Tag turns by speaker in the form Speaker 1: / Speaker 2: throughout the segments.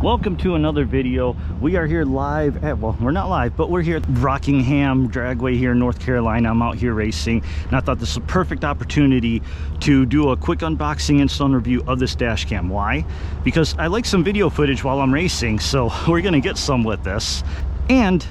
Speaker 1: Welcome to another video. We are here live at, well, we're not live, but we're here at Rockingham Dragway here in North Carolina. I'm out here racing, and I thought this was a perfect opportunity to do a quick unboxing and install review of this dash cam. Why? Because I like some video footage while I'm racing, so we're gonna get some with this. And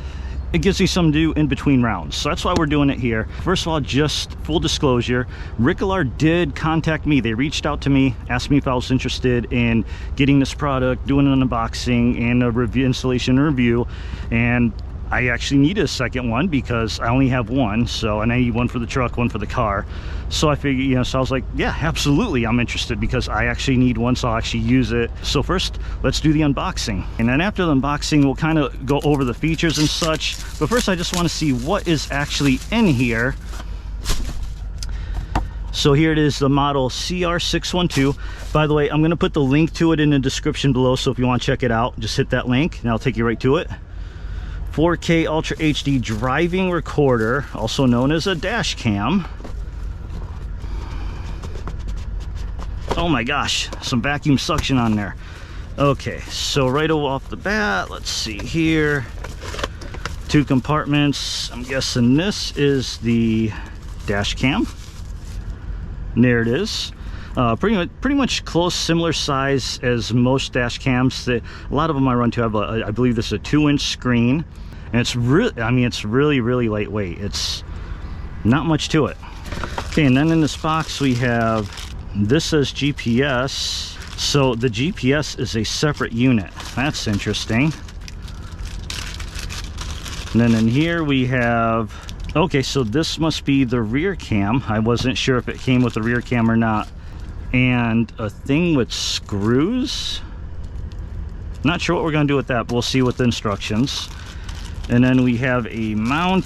Speaker 1: it gives me something to do in between rounds, so that's why we're doing it here. First of all, just full disclosure, Ricilar did contact me. They reached out to me, asked me if I was interested in getting this product, doing an unboxing and a review, installation and review. And I actually needed a second one because I only have one, so, and I need one for the truck, one for the car. So I figured, you know, so I was like, yeah, absolutely, I'm interested because I actually need one, so I'll actually use it. So first, let's do the unboxing. And then after the unboxing, we'll kind of go over the features and such. But first, I just want to see what is actually in here. So here it is, the model CR612. By the way, I'm going to put the link to it in the description below, so if you want to check it out, just hit that link and I'll take you right to it. 4K Ultra HD driving recorder, also known as a dash cam. Oh my gosh, some vacuum suction on there. Okay, so right off the bat, let's see here. 2 compartments. I'm guessing this is the dash cam. And there it is. Pretty much close, similar size as most dash cams. That a lot of them I run to have I believe this is a 2-inch screen, and it's really, I mean, it's really lightweight. It's not much to it. Okay, and then in this box we have, this says GPS, so the GPS is a separate unit. That's interesting. And then in here we have, okay, so this must be the rear cam. I wasn't sure if it came with the rear cam or not. And a thing with screws. Not sure what we're going to do with that, but we'll see with the instructions. And then we have a mount.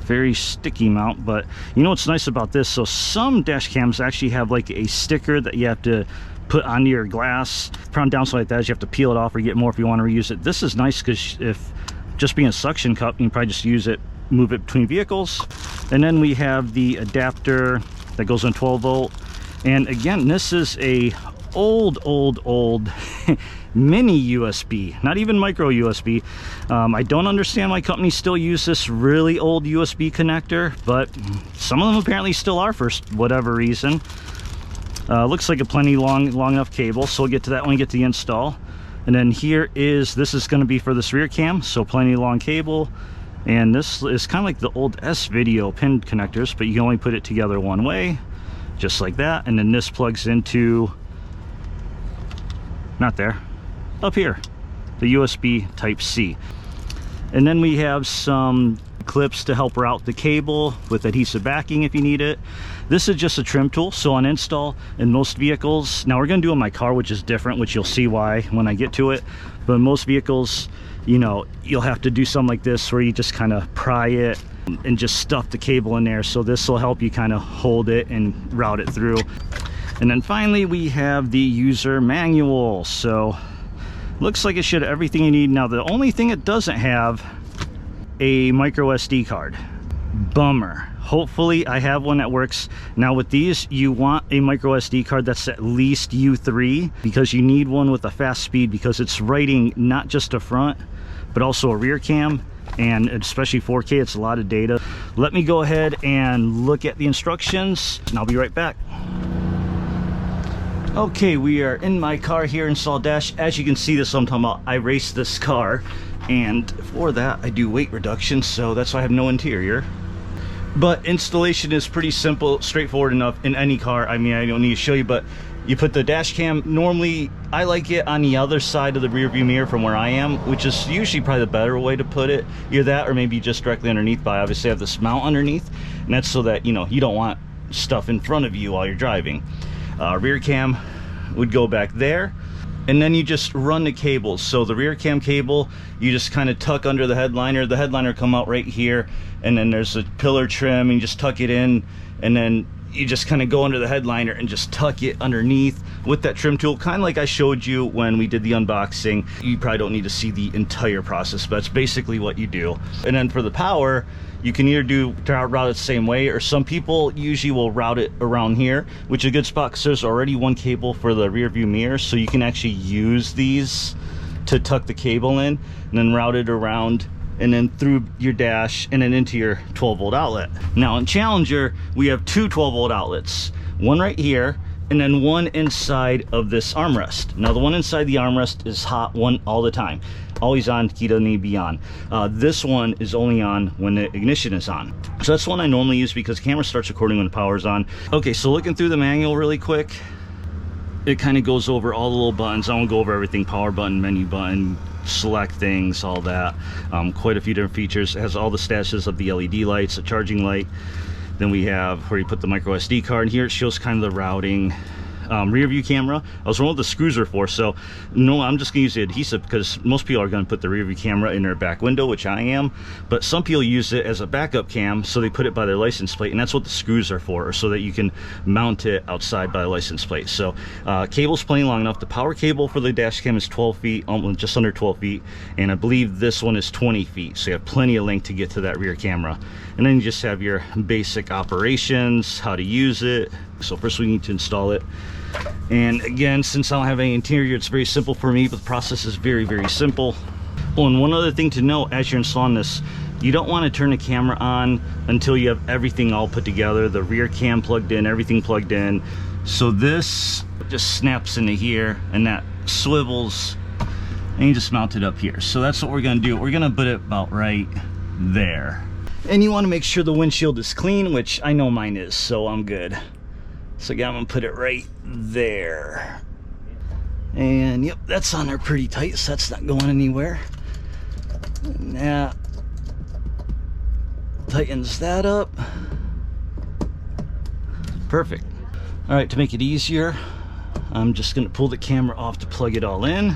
Speaker 1: Very sticky mount, but you know what's nice about this? So some dash cams actually have like a sticker that you have to put onto your glass. Problem downside like that is you have to peel it off or get more if you want to reuse it. This is nice because if just being a suction cup, you can probably just use it, move it between vehicles. And then we have the adapter that goes on 12 volt. And again, this is a old mini USB, not even micro USB. I don't understand why companies still use this really old USB connector, but some of them apparently still are for whatever reason. Looks like a plenty long enough cable, so we'll get to that when we get to the install. And then here is, this is going to be for this rear cam, so plenty long cable. And this is kind of like the old S-Video pin connectors, but you can only put it together one way, just like that. And then this plugs into, not there, up here, the USB Type-C. And then we have some clips to help route the cable with adhesive backing if you need it. This is just a trim tool, so on install in most vehicles, now we're going to do in my car, which is different, which you'll see why when I get to it, but in most vehicles, you know, you'll have to do something like this where you just kind of pry it and just stuff the cable in there. So this will help you kind of hold it and route it through. And then finally we have the user manual. So looks like it should have everything you need. Now the only thing it doesn't have, a micro SD card. Bummer. Hopefully I have one that works. Now with these, you want a micro SD card that's at least U3, because you need one with a fast speed, because it's writing not just a front but also a rear cam, and especially 4K, it's a lot of data. Let me go ahead and look at the instructions and I'll be right back. Okay, we are in my car here, install dash. As you can see, this is what I'm talking about. I race this car, and for that I do weight reduction, so that's why I have no interior. But installation is pretty simple, straightforward enough in any car. I mean, I don't need to show you, but you put the dash cam, normally I like it on the other side of the rear view mirror from where I am, which is usually probably the better way to put it. Either that or maybe just directly underneath, but I obviously have this mount underneath, and that's so that, you know, you don't want stuff in front of you while you're driving. Rear cam would go back there, and then you just run the cables. So the rear cam cable, you just kind of tuck under the headliner. The headliner come out right here, and then there's a pillar trim, and you just tuck it in, and then you just kind of go under the headliner and just tuck it underneath with that trim tool, kind of like I showed you when we did the unboxing. You probably don't need to see the entire process, but that's basically what you do. And then for the power, you can either route it the same way, or some people usually will route it around here, which is a good spot because there's already one cable for the rear view mirror, so you can actually use these to tuck the cable in and then route it around and then through your dash and then into your 12-volt outlet. Now in Challenger, we have two 12-volt outlets, one right here and then one inside of this armrest. Now the one inside the armrest is hot one all the time, always on, key doesn't need to be on. This one is only on when the ignition is on. So that's the one I normally use because the camera starts recording when the power's on. Okay, so looking through the manual really quick, it kind of goes over all the little buttons. I won't go over everything: power button, menu button, select things, all that. Quite a few different features. It has all the stashes of the LED lights, a charging light. Then we have where you put the micro SD card. Here it shows kind of the routing. Rear view camera, I was wondering what the screws are for, so no, I'm just gonna use the adhesive because most people are gonna put the rear view camera in their back window, which I am, but some people use it as a backup cam, so they put it by their license plate, and that's what the screws are for, so that you can mount it outside by the license plate. So cable's plenty long enough. The power cable for the dash cam is 12 feet, just under 12 feet, and I believe this one is 20 feet, so you have plenty of length to get to that rear camera. And then you just have your basic operations, how to use it. So first we need to install it, and again, since I don't have any interior, it's very simple for me, but the process is very, very simple. Oh, and one other thing to know as you're installing this, you don't want to turn the camera on until you have everything all put together, the rear cam plugged in, everything plugged in. So this just snaps into here and that swivels, and you just mount it up here. So that's what we're going to do. We're going to put it about right there, and you want to make sure the windshield is clean, which I know mine is, so I'm good. So again, I'm gonna put it right there, and yep, that's on there pretty tight, so that's not going anywhere. And that tightens that up. Perfect. All right, to make it easier, I'm just gonna pull the camera off to plug it all in.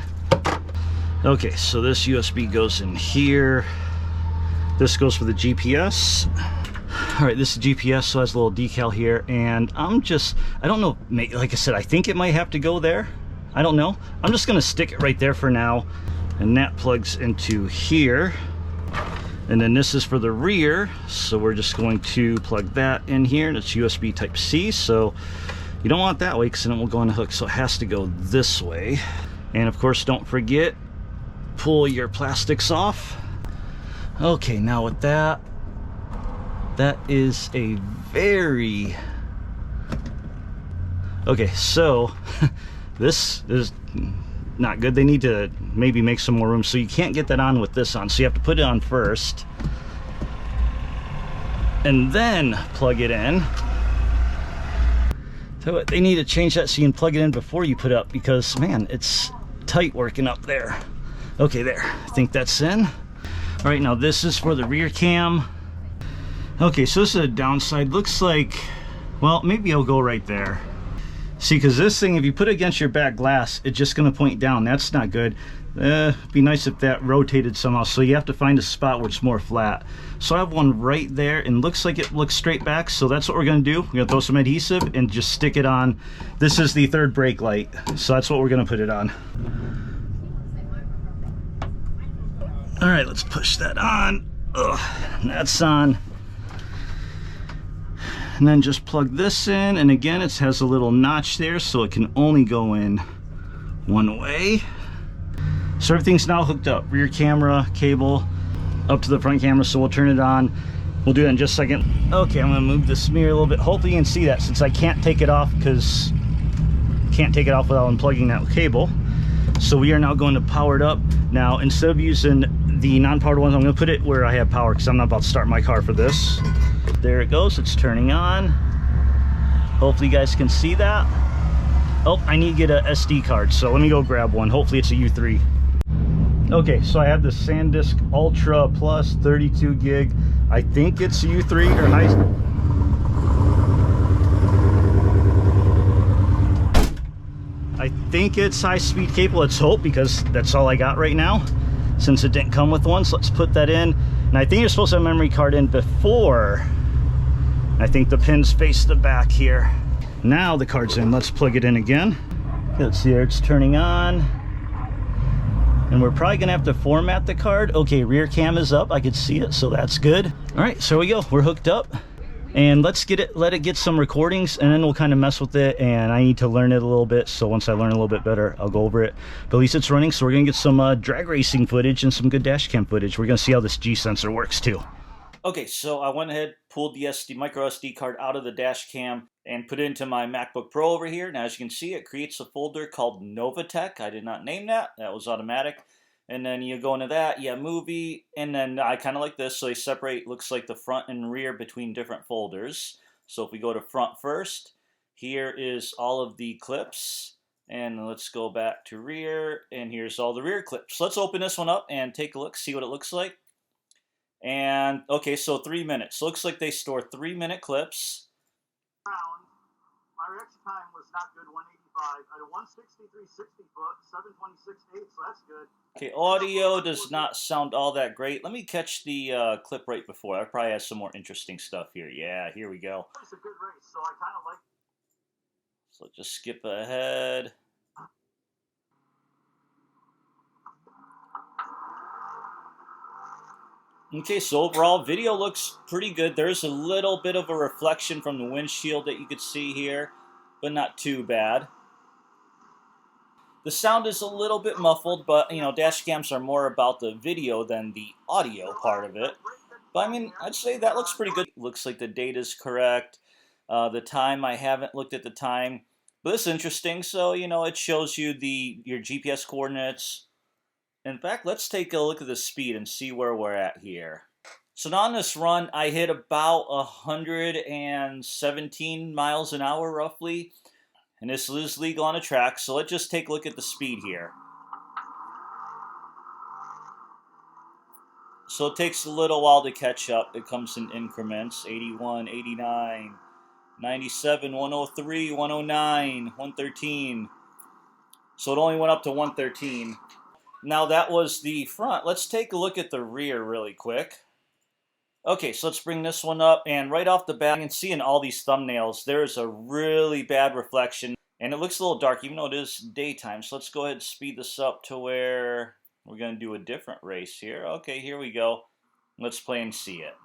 Speaker 1: Okay, so this USB goes in here. This goes for the GPS. All right, this is GPS, so it has a little decal here, and I don't know, like I said, I think it might have to go there. I don't know. I'm just gonna stick it right there for now, and that plugs into here. And then this is for the rear, so we're just going to plug that in here, and it's USB type C, so you don't want it that way because then it will go on the hook, so it has to go this way. And of course, don't forget, pull your plastics off. Okay, now with that is a very... Okay, so this is not good. They need to maybe make some more room, so you can't get that on with this on, so you have to put it on first and then plug it in. So they need to change that so you can plug it in before you put it up, because man, it's tight working up there. Okay, there, I think that's in. All right, now this is for the rear cam. Okay, so this is a downside. Looks like, well, maybe it'll go right there. See, because this thing, if you put it against your back glass, it's just going to point down. That's not good. It'd be nice if that rotated somehow, so you have to find a spot where it's more flat. So I have one right there, and looks like it looks straight back, so that's what we're going to do. We're going to throw some adhesive and just stick it on. This is the third brake light, so that's what we're going to put it on. All right, let's push that on. Ugh, that's on. And then just plug this in, and again, it has a little notch there, so it can only go in one way. So everything's now hooked up. Rear camera, cable, up to the front camera, so we'll turn it on. We'll do that in just a second. Okay, I'm gonna move this mirror a little bit. Hopefully you can see that, since I can't take it off, because can't take it off without unplugging that cable. So we are now going to power it up. Now, instead of using the non-powered ones, I'm gonna put it where I have power, because I'm not about to start my car for this. There it goes, it's turning on. Hopefully you guys can see that. Oh, I need to get a SD card, so let me go grab one. Hopefully it's a U3. Okay, so I have the SanDisk Ultra Plus 32 gig. I think it's a U3 or high. I think it's high-speed cable. Let's hope, because that's all I got right now, since it didn't come with one. So let's put that in. And I think you're supposed to have a memory card in before I think the pins face the back here. Now the card's in. Let's plug it in again. Let's see here, it's turning on. And we're probably gonna have to format the card. Okay, rear cam is up, I could see it, so that's good. All right, so here we go, we're hooked up. And let's let it get some recordings, and then we'll kind of mess with it, and I need to learn it a little bit, so once I learn a little bit better, I'll go over it. But at least it's running, so we're gonna get some drag racing footage and some good dash cam footage. We're gonna see how this G sensor works too. Okay, so I went ahead, pulled the micro SD card out of the dash cam and put it into my MacBook Pro over here. Now, as you can see, it creates a folder called Novatech. I did not name that. That was automatic. And then you go into that, yeah, movie, and then I kind of like this. So they separate, looks like the front and rear between different folders. So if we go to front first, here is all of the clips. And let's go back to rear, and here's all the rear clips. Let's open this one up and take a look, see what it looks like. And okay, so 3 minutes. Looks like they store 3-minute clips.
Speaker 2: My reaction time was not good, 185. I had a 163.60 foot, 726.8, so that's good.
Speaker 1: Okay, audio does not sound all that great. Let me catch the clip right before. I probably have some more interesting stuff here. Yeah, here we go.
Speaker 2: It's a good race, so I kind of like.
Speaker 1: So just skip ahead. Okay, so overall, video looks pretty good. There's a little bit of a reflection from the windshield that you could see here, but not too bad. The sound is a little bit muffled, but, you know, dash cams are more about the video than the audio part of it. But, I mean, I'd say that looks pretty good. Looks like the date is correct. The time, I haven't looked at the time. But this is interesting. So, you know, it shows you your GPS coordinates. In fact, let's take a look at the speed and see where we're at here. So now on this run, I hit about 117 miles an hour roughly. And this is legal on a track, so let's just take a look at the speed here. So it takes a little while to catch up. It comes in increments, 81, 89, 97, 103, 109, 113. So it only went up to 113. Now that was the front. Let's take a look at the rear really quick. Okay, so let's bring this one up, and right off the bat, you can see in all these thumbnails, there's a really bad reflection, and it looks a little dark, even though it is daytime. So let's go ahead and speed this up to where we're going to do a different race here. Okay, here we go. Let's play and see it.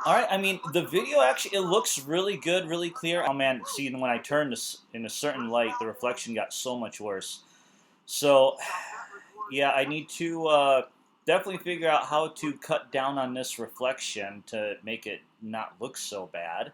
Speaker 1: Alright, I mean, the video actually, it looks really good, really clear. Oh man, see, when I turned this in a certain light, the reflection got so much worse. So, yeah, I need to definitely figure out how to cut down on this reflection to make it not look so bad.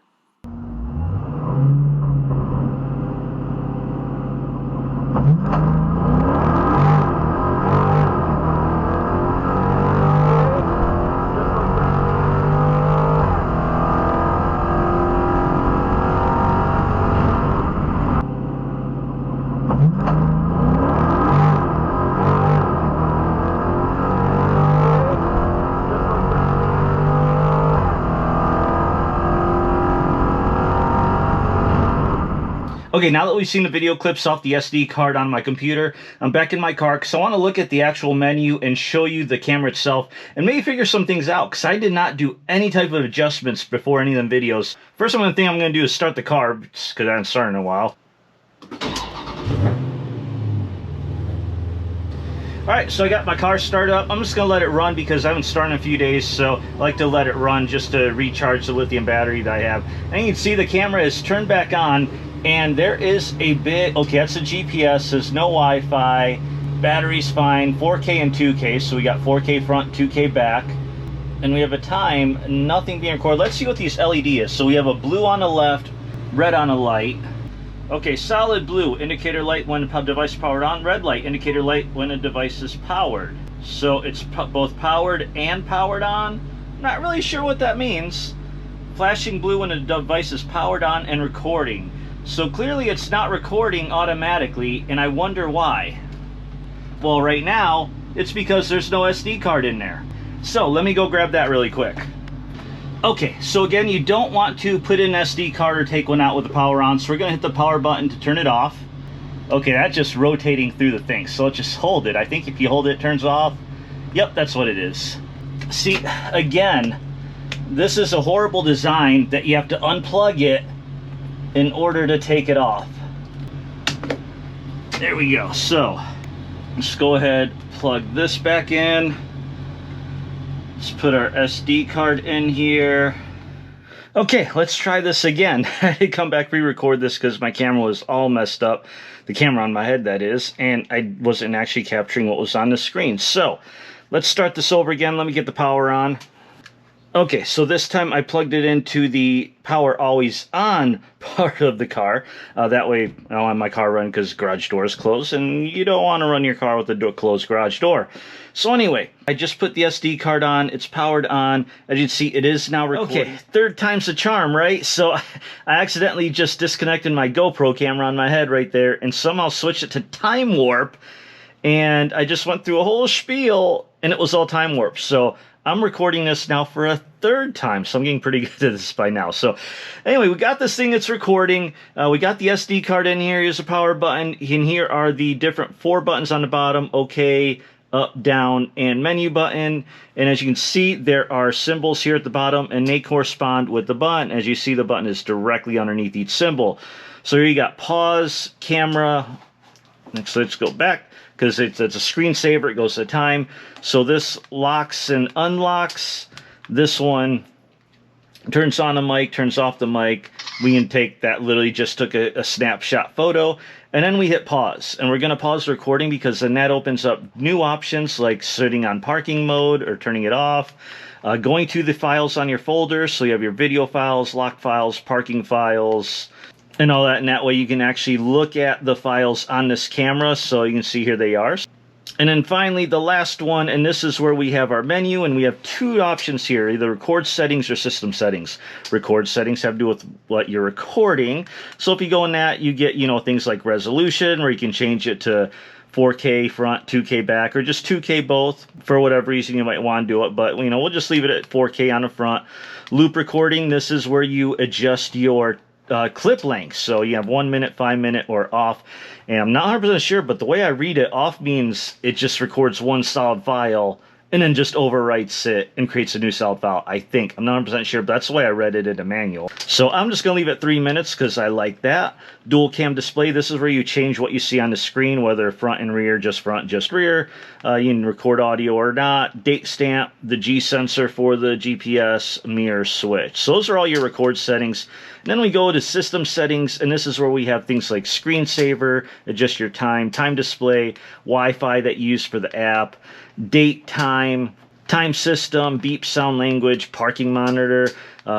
Speaker 1: Okay, now that we've seen the video clips off the SD card on my computer, I'm back in my car because I want to look at the actual menu and show you the camera itself and maybe figure some things out because I did not do any type of adjustments before any of them videos. First thing I'm going to do is start the car because I haven't started in a while. Alright, so I got my car started up. I'm just going to let it run because I haven't started in a few days, so I like to let it run just to recharge the lithium battery that I have. And you can see the camera is turned back on, and there is a bit, okay, that's the GPS, there's no Wi-Fi, battery's fine, 4K and 2K, so we got 4K front, 2K back, and we have a time, nothing being recorded. Let's see what these LED is. So we have a blue on the left, red on the light. Okay, solid blue, indicator light when the device is powered on, red light, indicator light when the device is powered. So it's both powered and powered on. Not really sure what that means. Flashing blue when the device is powered on and recording. So clearly it's not recording automatically, and I wonder why. Well, right now, it's because there's no SD card in there. So let me go grab that really quick. Okay, so again, you don't want to put in an SD card or take one out with the power on, so we're gonna hit the power button to turn it off. Okay, that's just rotating through the thing, so let's just hold it. I think if you hold it, it turns off. Yep, that's what it is. See, again, this is a horrible design that you have to unplug it in order to take it off. There we go. So let's go ahead, plug this back in. Let's put our SD card in here. Okay, let's try this again. I had to come back re-record this because my camera was all messed up. The camera on my head, that is, and I wasn't actually capturing what was on the screen. So let's start this over again. Let me get the power on. Okay, so this time I plugged it into the power always on part of the car. That way I don't have my car run because garage door is closed, and you don't want to run your car with the closed garage door. So anyway, I just put the SD card on. It's powered on. As you can see, it is now recording. Okay, third time's the charm, right? So I accidentally just disconnected my GoPro camera on my head right there and somehow switched it to time warp. And I just went through a whole spiel and it was all time warp. So I'm recording this now for a third time, so I'm getting pretty good at this by now. So anyway, we got this thing that's recording. We got the SD card in here. Here's the power button. And here are the different 4 buttons on the bottom. Okay, up, down, and menu button. And as you can see, there are symbols here at the bottom, and they correspond with the button. As you see, the button is directly underneath each symbol. So here you got pause, camera. Next, let's go back, because it's a screensaver. It goes to time. So this locks and unlocks. This one turns on the mic, turns off the mic. We can take that, literally just took a snapshot photo. And then we hit pause. And we're going to pause the recording because then that opens up new options like sitting on parking mode or turning it off. Going to the files on your folder. So you have your video files, lock files, parking files, and all that. And that way you can actually look at the files on this camera. So you can see here they are. And then finally, the last one, and this is where we have our menu, and we have 2 options here, either record settings or system settings. Record settings have to do with what you're recording. So if you go in that, you get, you know, things like resolution, where you can change it to 4K front, 2K back, or just 2K both. For whatever reason, you might want to do it, but, you know, we'll just leave it at 4K on the front. Loop recording, this is where you adjust your clip length. So you have 1 minute, 5 minute, or off. And I'm not 100% sure, but the way I read it, off means it just records one solid file and then just overwrites it and creates a new solid file, I think. I'm not 100% sure, but that's the way I read it in the manual. So I'm just going to leave it 3 minutes because I like that. Dual cam display, this is where you change what you see on the screen, whether front and rear, just front, just rear. You can record audio or not. Date stamp, the G sensor for the GPS, mirror switch. So those are all your record settings. And then we go to system settings, and this is where we have things like screensaver, adjust your time, time display, Wi-Fi that you use for the app, date, time, time system, beep, sound language, parking monitor,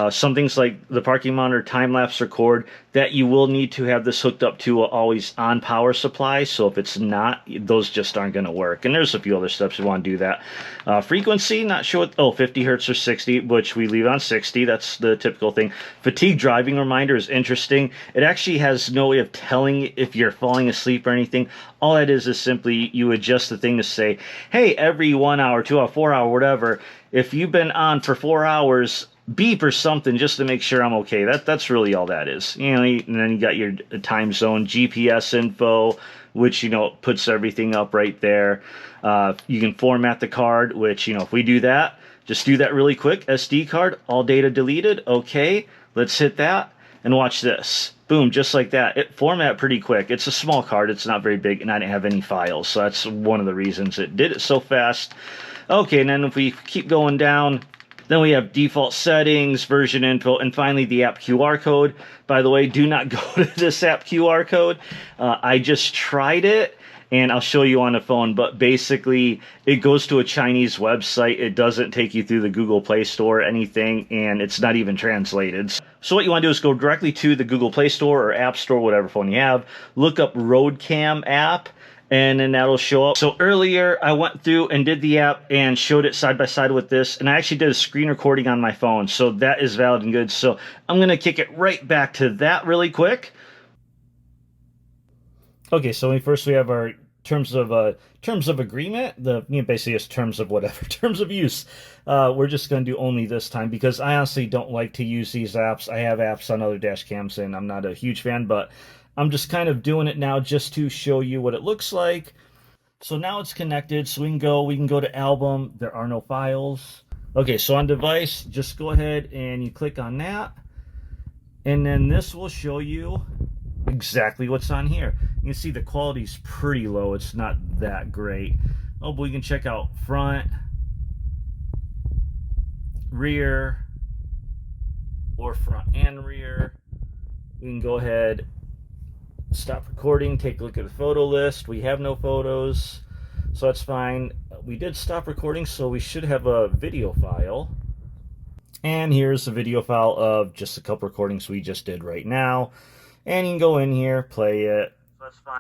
Speaker 1: some things like the parking monitor, time-lapse record, that you will need to have this hooked up to an always-on power supply. So if it's not, those just aren't going to work. And there's a few other steps you want to do that. Frequency, not sure what, 50 hertz or 60, which we leave on 60. That's the typical thing. Fatigue driving reminder is interesting. It actually has no way of telling if you're falling asleep or anything. All that is simply you adjust the thing to say, hey, every 1 hour, 2 hour, 4 hour, whatever, if you've been on for 4 hours, beep or something just to make sure I'm okay. That's really all that is. You know, and then you got your time zone, GPS info, which, you know, puts everything up right there. You can format the card, which, you know, if we do that, just do that really quick. SD card, all data deleted. Okay, let's hit that and watch this. Boom, just like that. It formatted pretty quick. It's a small card. It's not very big, and I didn't have any files. So that's one of the reasons it did it so fast. Okay, and then if we keep going down, then we have default settings, version info, and finally the app QR code. By the way, do not go to this app QR code. I just tried it, and I'll show you on the phone, but basically it goes to a Chinese website. It doesn't take you through the Google Play Store or anything, and it's not even translated. So what you want to do is go directly to the Google Play Store or App Store, whatever phone you have, look up Roadcam app, and then that'll show up. So earlier I went through and did the app and showed it side by side with this, and I actually did a screen recording on my phone, so that is valid and good. So I'm going to kick it right back to that really quick. Okay, so first we have our terms of agreement, basically it's terms of whatever, terms of use. We're just going to do only this time because I honestly don't like to use these apps. I have apps on other dash cams and I'm not a huge fan, but I'm just kind of doing it now just to show you what it looks like. So now it's connected, so we can go to album. There are no files. Okay, so on device, just go ahead and you click on that, and then this will show you exactly what's on here. You can see the quality's pretty low. It's not that great. Oh, but we can check out front, rear, or front and rear. We can go ahead, stop recording, take a look at the photo list. We have no photos, so that's fine. We did stop recording, so we should have a video file. And here's the video file of just a couple recordings we just did right now. And you can go in here, play it. That's fine.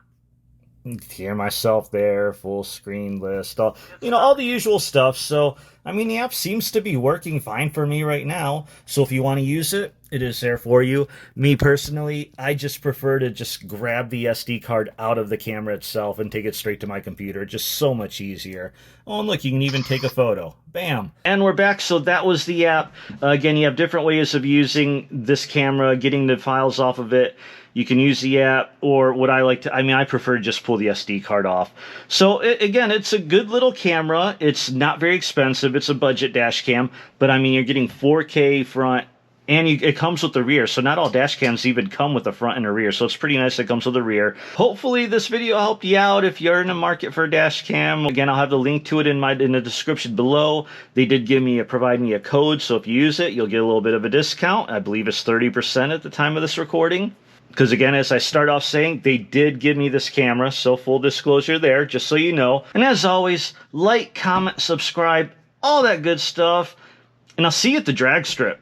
Speaker 1: Hear myself there, full screen list, all the usual stuff. So, I mean, the app seems to be working fine for me right now. So if you want to use it, it is there for you. Me personally, I just prefer to just grab the SD card out of the camera itself and take it straight to my computer. Just so much easier. Oh, and look, you can even take a photo. Bam. And we're back. So that was the app. Again, you have different ways of using this camera, getting the files off of it. You can use the app, or what I like to, I prefer to just pull the SD card off. So again, it's a good little camera. It's not very expensive. It's a budget dash cam, but I mean, you're getting 4K front, and it comes with the rear. So not all dash cams even come with a front and a rear. So it's pretty nice it comes with the rear. Hopefully this video helped you out if you're in the market for a dash cam. Again, I'll have the link to it in the description below. They did provide me a code, so if you use it, you'll get a little bit of a discount. I believe it's 30% at the time of this recording. Because again, as I start off saying, they did give me this camera, so full disclosure there, just so you know. And as always, like, comment, subscribe, all that good stuff. And I'll see you at the drag strip.